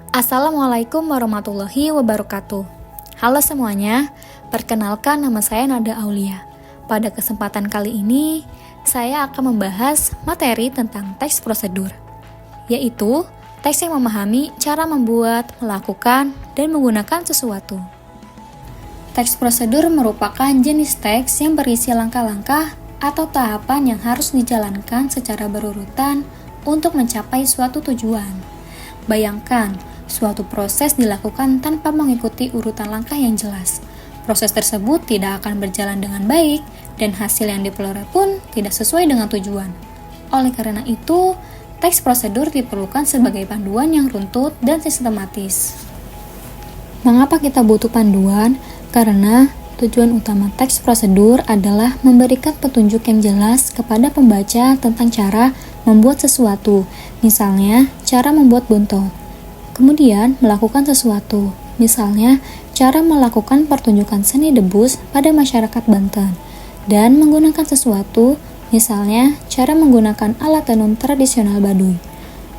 Assalamualaikum warahmatullahi wabarakatuh. Halo semuanya, perkenalkan nama saya Nada Aulia. Pada kesempatan kali ini, saya akan membahas materi tentang teks prosedur, yaitu teks yang memahami cara membuat, melakukan, dan menggunakan sesuatu. Teks prosedur merupakan jenis teks yang berisi langkah-langkah atau tahapan yang harus dijalankan secara berurutan untuk mencapai suatu tujuan. Bayangkan, suatu proses dilakukan tanpa mengikuti urutan langkah yang jelas. Proses tersebut tidak akan berjalan dengan baik dan hasil yang diperoleh pun tidak sesuai dengan tujuan. Oleh karena itu, teks prosedur diperlukan sebagai panduan yang runtut dan sistematis. Mengapa kita butuh panduan? Karena tujuan utama teks prosedur adalah memberikan petunjuk yang jelas kepada pembaca tentang cara membuat sesuatu, misalnya cara membuat bontot. Kemudian melakukan sesuatu, misalnya cara melakukan pertunjukan seni debus pada masyarakat Banten, dan menggunakan sesuatu, misalnya cara menggunakan alat tenun tradisional Baduy.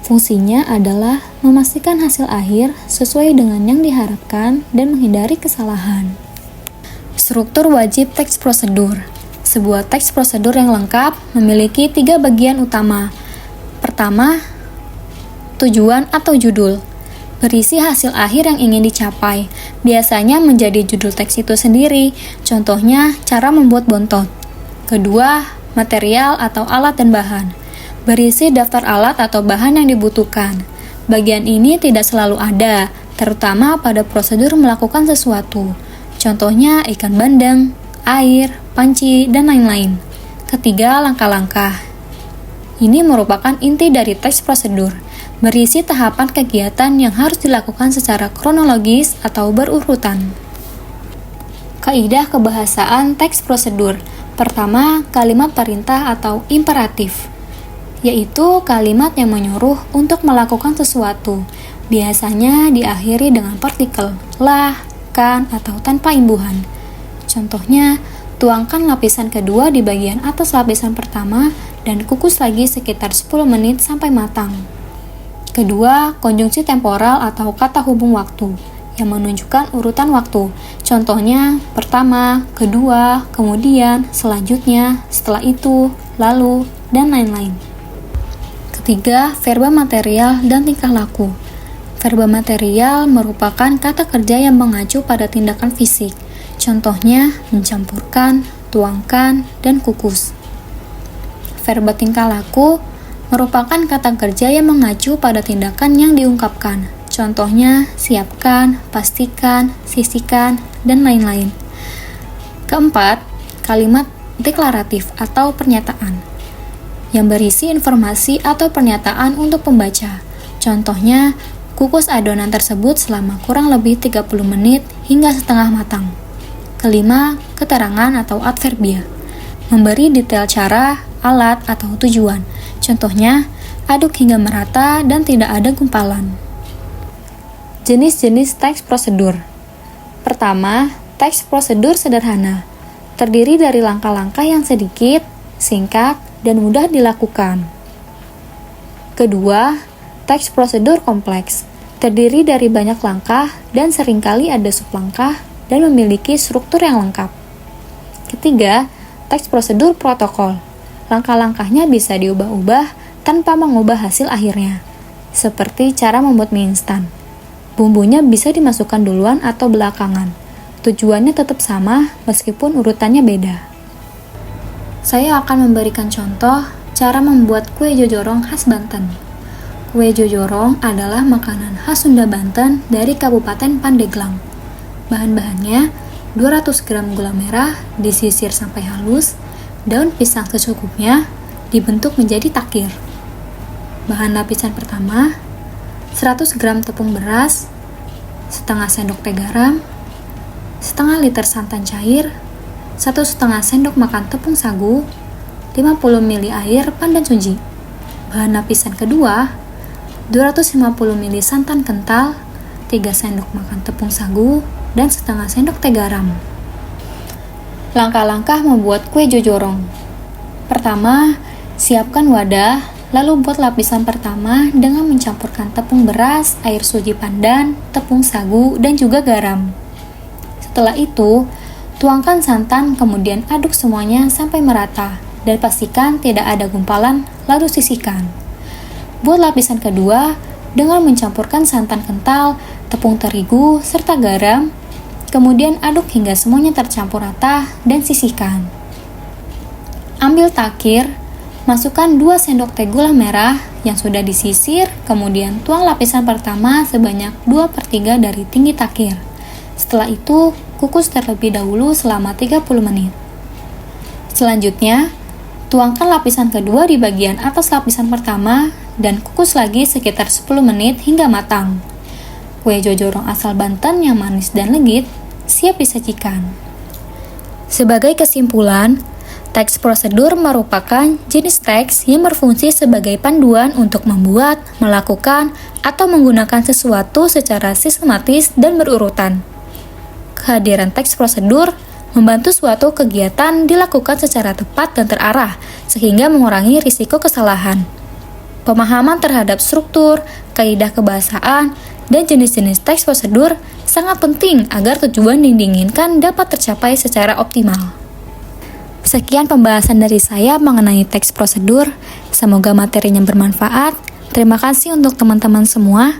Fungsinya adalah memastikan hasil akhir sesuai dengan yang diharapkan dan menghindari kesalahan. Struktur wajib teks prosedur. Sebuah teks prosedur yang lengkap memiliki 3 bagian utama. Pertama, tujuan atau judul. Berisi hasil akhir yang ingin dicapai, biasanya menjadi judul teks itu sendiri, contohnya cara membuat bontot. Kedua, material atau alat dan bahan. Berisi daftar alat atau bahan yang dibutuhkan. Bagian ini tidak selalu ada, terutama pada prosedur melakukan sesuatu. Contohnya ikan bandeng, air, panci, dan lain-lain. Ketiga, langkah-langkah. Ini merupakan inti dari teks prosedur. Berisi tahapan kegiatan yang harus dilakukan secara kronologis atau berurutan. Kaidah kebahasaan teks prosedur. Pertama, kalimat perintah atau imperatif, yaitu kalimat yang menyuruh untuk melakukan sesuatu. Biasanya diakhiri dengan partikel lah, kan, atau tanpa imbuhan. Contohnya, tuangkan lapisan kedua di bagian atas lapisan pertama dan kukus lagi sekitar 10 menit sampai matang. Kedua, konjungsi temporal atau kata hubung waktu yang menunjukkan urutan waktu. Contohnya, pertama, kedua, kemudian, selanjutnya, setelah itu, lalu, dan lain-lain. Ketiga, verba material dan tingkah laku. Verba material merupakan kata kerja yang mengacu pada tindakan fisik. Contohnya, mencampurkan, tuangkan, dan kukus. Verba tingkah laku merupakan kata kerja yang mengacu pada tindakan yang diungkapkan. Contohnya, siapkan, pastikan, sisihkan, dan lain-lain. Keempat, kalimat deklaratif atau pernyataan yang berisi informasi atau pernyataan untuk pembaca. Contohnya, kukus adonan tersebut selama kurang lebih 30 menit hingga setengah matang. Kelima, keterangan atau adverbia. Memberi detail cara, alat, atau tujuan. Contohnya, aduk hingga merata dan tidak ada gumpalan. Jenis-jenis teks prosedur. Pertama, teks prosedur sederhana. Terdiri dari langkah-langkah yang sedikit, singkat, dan mudah dilakukan. Kedua, teks prosedur kompleks. Terdiri dari banyak langkah dan seringkali ada sublangkah dan memiliki struktur yang lengkap. Ketiga, teks prosedur protokol. Langkah-langkahnya bisa diubah-ubah tanpa mengubah hasil akhirnya, seperti cara membuat mie instan. Bumbunya bisa dimasukkan duluan atau belakangan. Tujuannya tetap sama meskipun urutannya beda. Saya akan memberikan contoh cara membuat kue jojorong khas Banten. Kue jojorong adalah makanan khas Sunda Banten dari Kabupaten Pandeglang. Bahan-bahannya 200 gram gula merah disisir sampai halus, daun pisang secukupnya dibentuk menjadi takir. Bahan lapisan pertama, 100 gram tepung beras, setengah sendok teh garam, setengah liter santan cair, 1,5 sendok makan tepung sagu, 50 ml air pandan suji. Bahan lapisan kedua, 250 ml santan kental, 3 sendok makan tepung sagu, dan setengah sendok teh garam. Langkah-langkah membuat kue jojorong. Pertama, siapkan wadah, Lalu buat lapisan pertama dengan mencampurkan tepung beras, air suji pandan, tepung sagu, dan juga garam. Setelah itu, tuangkan santan, kemudian aduk semuanya sampai merata, dan pastikan tidak ada gumpalan, lalu sisihkan. Buat lapisan kedua, dengan mencampurkan santan kental, tepung terigu, serta garam, kemudian aduk hingga semuanya tercampur rata dan sisihkan. Ambil takir, masukkan 2 sendok teh gula merah yang sudah disisir, kemudian tuang lapisan pertama sebanyak 2/3 dari tinggi takir. Setelah itu, kukus terlebih dahulu selama 30 menit. Selanjutnya, tuangkan lapisan kedua di bagian atas lapisan pertama dan kukus lagi sekitar 10 menit hingga matang. Kue jojorong asal Banten yang manis dan legit siap disajikan. Sebagai kesimpulan, teks prosedur merupakan jenis teks yang berfungsi sebagai panduan untuk membuat, melakukan, atau menggunakan sesuatu secara sistematis dan berurutan. Kehadiran teks prosedur membantu suatu kegiatan dilakukan secara tepat dan terarah, sehingga mengurangi risiko kesalahan. Pemahaman terhadap struktur, kaidah kebahasaan, dan jenis-jenis teks prosedur sangat penting agar tujuan yang diinginkan dapat tercapai secara optimal. Sekian pembahasan dari saya mengenai teks prosedur. Semoga materinya bermanfaat. Terima kasih untuk teman-teman semua.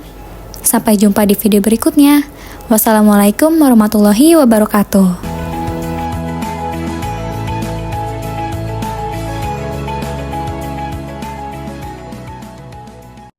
Sampai jumpa di video berikutnya. Wassalamualaikum warahmatullahi wabarakatuh.